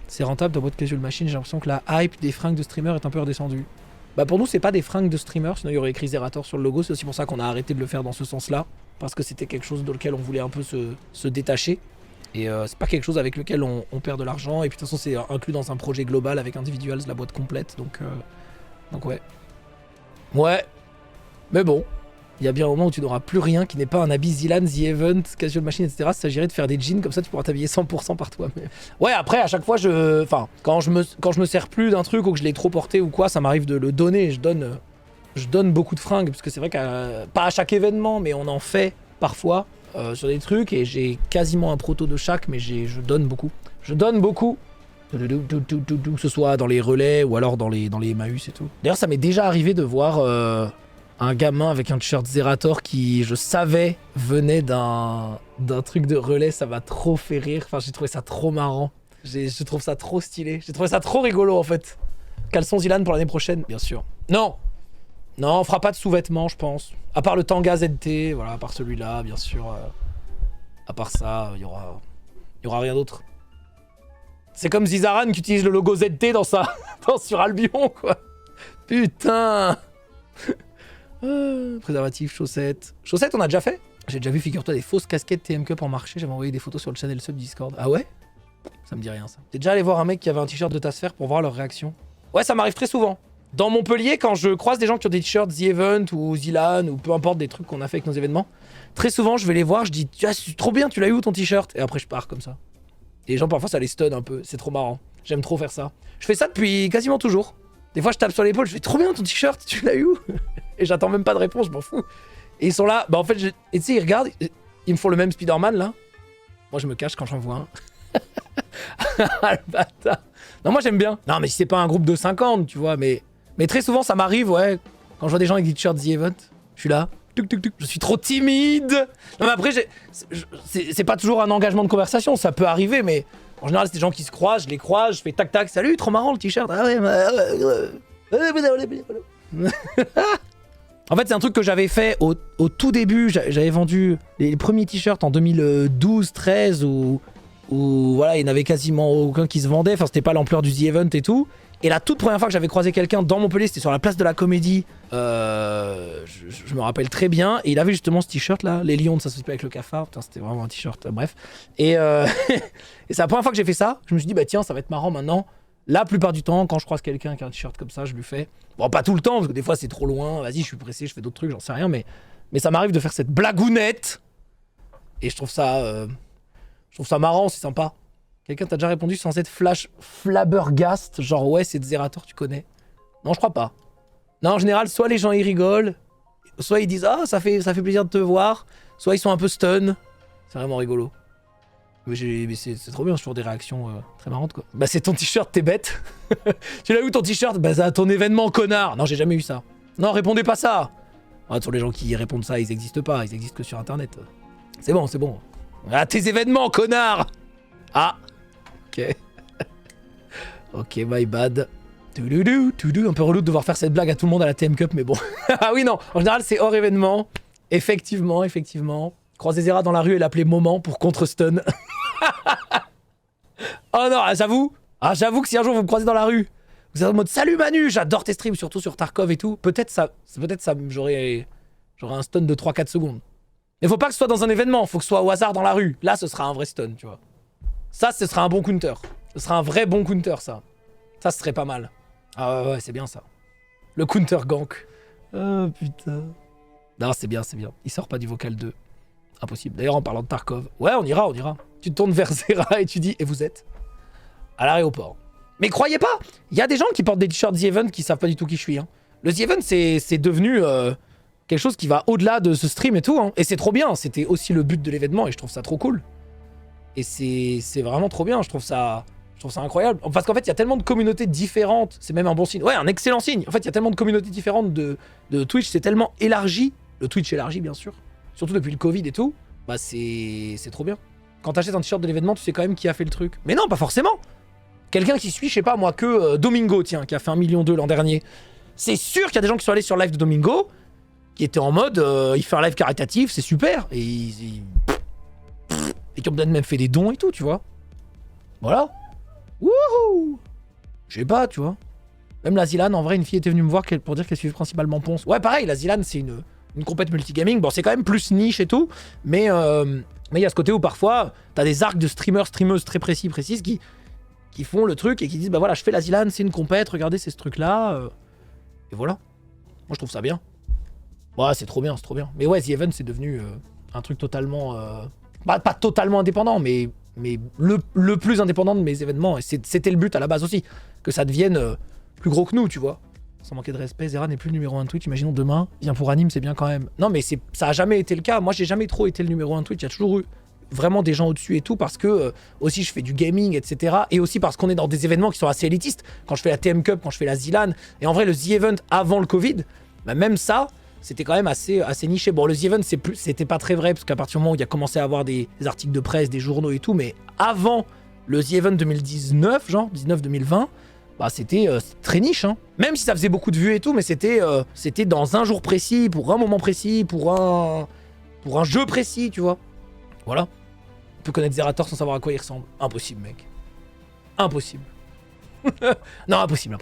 C'est rentable ta boîte Casual Machine, j'ai l'impression que la hype des fringues de streamer est un peu redescendue. Bah pour nous c'est pas des fringues de streamer, sinon il y aurait écrit Zerator sur le logo, c'est aussi pour ça qu'on a arrêté de le faire dans ce sens-là, parce que c'était quelque chose dans lequel on voulait un peu se détacher. Et c'est pas quelque chose avec lequel on perd de l'argent, et puis de toute façon c'est inclus dans un projet global avec Individuals, la boîte complète, donc ouais. Ouais, mais bon. Il y a bien un moment où tu n'auras plus rien qui n'est pas un habit Zilan, The Event, Casual Machine, etc. Il s'agirait de faire des jeans, comme ça tu pourras t'habiller 100% par toi. Mais... Ouais, après, à chaque fois, enfin, quand je me sers plus d'un truc ou que je l'ai trop porté ou quoi, ça m'arrive de le donner. Je donne beaucoup de fringues, parce que c'est vrai qu'à pas à chaque événement, mais on en fait parfois sur des trucs, et j'ai quasiment un proto de chaque, mais je donne beaucoup. Je donne beaucoup. Que ce soit dans les relais ou alors dans les Emmaüs et tout. D'ailleurs, ça m'est déjà arrivé de voir... un gamin avec un t-shirt Zerator qui, je savais, venait d'un truc de relais, ça m'a trop fait rire. Enfin, j'ai trouvé ça trop marrant. Je trouve ça trop stylé. J'ai trouvé ça trop rigolo, en fait. Caleçon Zilan pour l'année prochaine, bien sûr. Non, on fera pas de sous-vêtements, je pense. À part le Tanga ZT, voilà, à part celui-là, bien sûr. À part ça, il y aura rien d'autre. C'est comme Zizaran qui utilise le logo ZT sur Albion, quoi. Putain. Préservatif, chaussettes. Chaussettes, on a déjà fait. J'ai déjà vu, figure-toi, des fausses casquettes TM Cup en marché. J'avais envoyé des photos sur le channel sub Discord. Ah ouais? Ça me dit rien, ça. T'es déjà allé voir un mec qui avait un t-shirt de ta sphère pour voir leur réaction? Ouais, ça m'arrive très souvent. Dans Montpellier, quand je croise des gens qui ont des t-shirts The Event ou Zilan ou peu importe des trucs qu'on a fait avec nos événements, très souvent, je vais les voir, je dis ah, c'est trop bien, tu l'as eu où ton t-shirt? Et après, je pars comme ça. Et les gens, parfois, ça les stun un peu. C'est trop marrant. J'aime trop faire ça. Je fais ça depuis quasiment toujours. Des fois, je tape sur l'épaule, je fais trop bien ton t-shirt, tu l'as eu où? Et j'attends même pas de réponse, je m'en fous. Et ils sont là, bah en fait, et tu sais, ils regardent, ils me font le même Spider-Man là. Moi, je me cache quand j'en vois un. Ah, le bâtard. Non, moi j'aime bien. Non, mais si c'est pas un groupe de 50, tu vois, mais très souvent, ça m'arrive, ouais. Quand je vois des gens avec des t-shirts The Event, je suis là. Je suis trop timide. Non, mais après, c'est pas toujours un engagement de conversation, ça peut arriver, mais en général, c'est des gens qui se croisent, je les croise, je fais tac tac, salut, trop marrant le t-shirt. Ah ouais, en fait, c'est un truc que j'avais fait au tout début. J'avais vendu les premiers t-shirts en 2012-13 où voilà, il n'y en avait quasiment aucun qui se vendait. Enfin, c'était pas l'ampleur du The Event et tout. Et la toute première fois que j'avais croisé quelqu'un dans Montpellier, c'était sur la place de la Comédie. Je me rappelle très bien. Et il avait justement ce t-shirt là, les lions ne s'associent pas avec le cafard. Putain, c'était vraiment un t-shirt, bref. Et c'est la première fois que j'ai fait ça. Je me suis dit, bah tiens, ça va être marrant maintenant. La plupart du temps, quand je croise quelqu'un qui a un t-shirt comme ça, je lui fais. Bon, pas tout le temps, parce que des fois c'est trop loin. Vas-y, je suis pressé, je fais d'autres trucs, j'en sais rien. Mais ça m'arrive de faire cette blagounette. Et je trouve ça marrant, c'est sympa. Quelqu'un t'a déjà répondu sans être flabbergast, genre ouais, c'est Zerator, tu connais? Non, je crois pas. Non, en général, soit les gens ils rigolent, soit ils disent ah, ça fait plaisir de te voir, soit ils sont un peu stun. C'est vraiment rigolo. Mais c'est trop bien, c'est toujours des réactions très marrantes quoi. Bah c'est ton t-shirt, t'es bête. Tu l'as où ton t-shirt? Bah c'est à ton événement, connard. Non, j'ai jamais eu ça. Non, répondez pas ça. Ouais, sur les gens qui répondent ça, ils existent pas, ils existent que sur internet. C'est bon, c'est bon. À tes événements, connard. Ah. Ok. Ok, my bad. Un peu relou de devoir faire cette blague à tout le monde à la TM Cup, mais bon. Ah oui, non, en général c'est hors événement. Effectivement. Croiser Zera dans la rue et l'appeler Moment pour contre-stun. Oh non, j'avoue que si un jour vous me croisez dans la rue, vous êtes en mode salut Manu, j'adore tes streams, surtout sur Tarkov et tout, peut-être ça j'aurais un stun de 3-4 secondes. Mais faut pas que ce soit dans un événement, faut que ce soit au hasard dans la rue. Là, ce sera un vrai stun, tu vois. Ça, ce sera un bon counter. Ce sera un vrai bon counter, ça. Ça, ce serait pas mal. Ah ouais, c'est bien ça. Le counter gank. Oh putain. Non, c'est bien. Il sort pas du vocal 2. Impossible. D'ailleurs, en parlant de Tarkov, ouais, on ira. Tu te tournes vers Zera et tu dis, et vous êtes à l'aéroport. Mais croyez pas, il y a des gens qui portent des t-shirts The Event qui savent pas du tout qui je suis. Hein. Le The Event, c'est devenu quelque chose qui va au-delà de ce stream et tout. Hein. Et c'est trop bien. C'était aussi le but de l'événement et je trouve ça trop cool. Et c'est vraiment trop bien. Je trouve ça incroyable. Parce qu'en fait, il y a tellement de communautés différentes. C'est même un bon signe. Ouais, un excellent signe. En fait, il y a tellement de communautés différentes de Twitch. C'est tellement élargi. Le Twitch élargi, bien sûr. Surtout depuis le Covid et tout. Bah, c'est trop bien. Quand t'achètes un t-shirt de l'événement, tu sais quand même qui a fait le truc. Mais non, pas forcément. Quelqu'un qui suit, je sais pas moi, que Domingo, tiens, qui a fait 1,2 million l'an dernier. C'est sûr qu'il y a des gens qui sont allés sur le live de Domingo, qui étaient en mode, il fait un live caritatif, c'est super. Et qui ont peut-être même fait des dons et tout, tu vois. Voilà. Wouhou! Je sais pas, tu vois. Même la Zilan, en vrai, une fille était venue me voir pour dire qu'elle suivait principalement Ponce. Ouais, pareil, la Zilan, c'est une compète multigaming. Bon, c'est quand même plus niche et tout, mais il y a ce côté où parfois, t'as des arcs de streamers, streameuses très précises qui font le truc et qui disent, bah voilà, je fais la Zilan, c'est une compète, regardez, c'est ce truc-là. Et voilà. Moi, je trouve ça bien. Ouais, c'est trop bien, c'est trop bien. Mais ouais, The Event, c'est devenu un truc totalement... pas totalement indépendant, mais le plus indépendant de mes événements. Et c'était le but à la base aussi. Que ça devienne plus gros que nous, tu vois. Sans manquer de respect, Zera n'est plus le numéro 1 de Twitch. Imaginons demain, bien pour Anime, c'est bien quand même. Non, mais ça a jamais été le cas. Moi, j'ai jamais trop été le numéro 1 de Twitch. Il y a toujours eu vraiment des gens au-dessus et tout, parce que aussi je fais du gaming, etc. Et aussi parce qu'on est dans des événements qui sont assez élitistes. Quand je fais la TM Cup, quand je fais la Zilan. Et en vrai, le The Event avant le Covid, bah, même ça, c'était quand même assez niché. Bon, le The Event, c'était pas très vrai, parce qu'à partir du moment où il y a commencé à avoir des articles de presse, des journaux et tout, mais avant le The Event 2019, genre 19-2020, bah c'était très niche, hein. Même si ça faisait beaucoup de vues et tout, mais c'était dans un jour précis, pour un moment précis, pour un jeu précis, tu vois. Voilà. On peut connaître Zerator sans savoir à quoi il ressemble. Impossible, mec. Impossible. Non, impossible.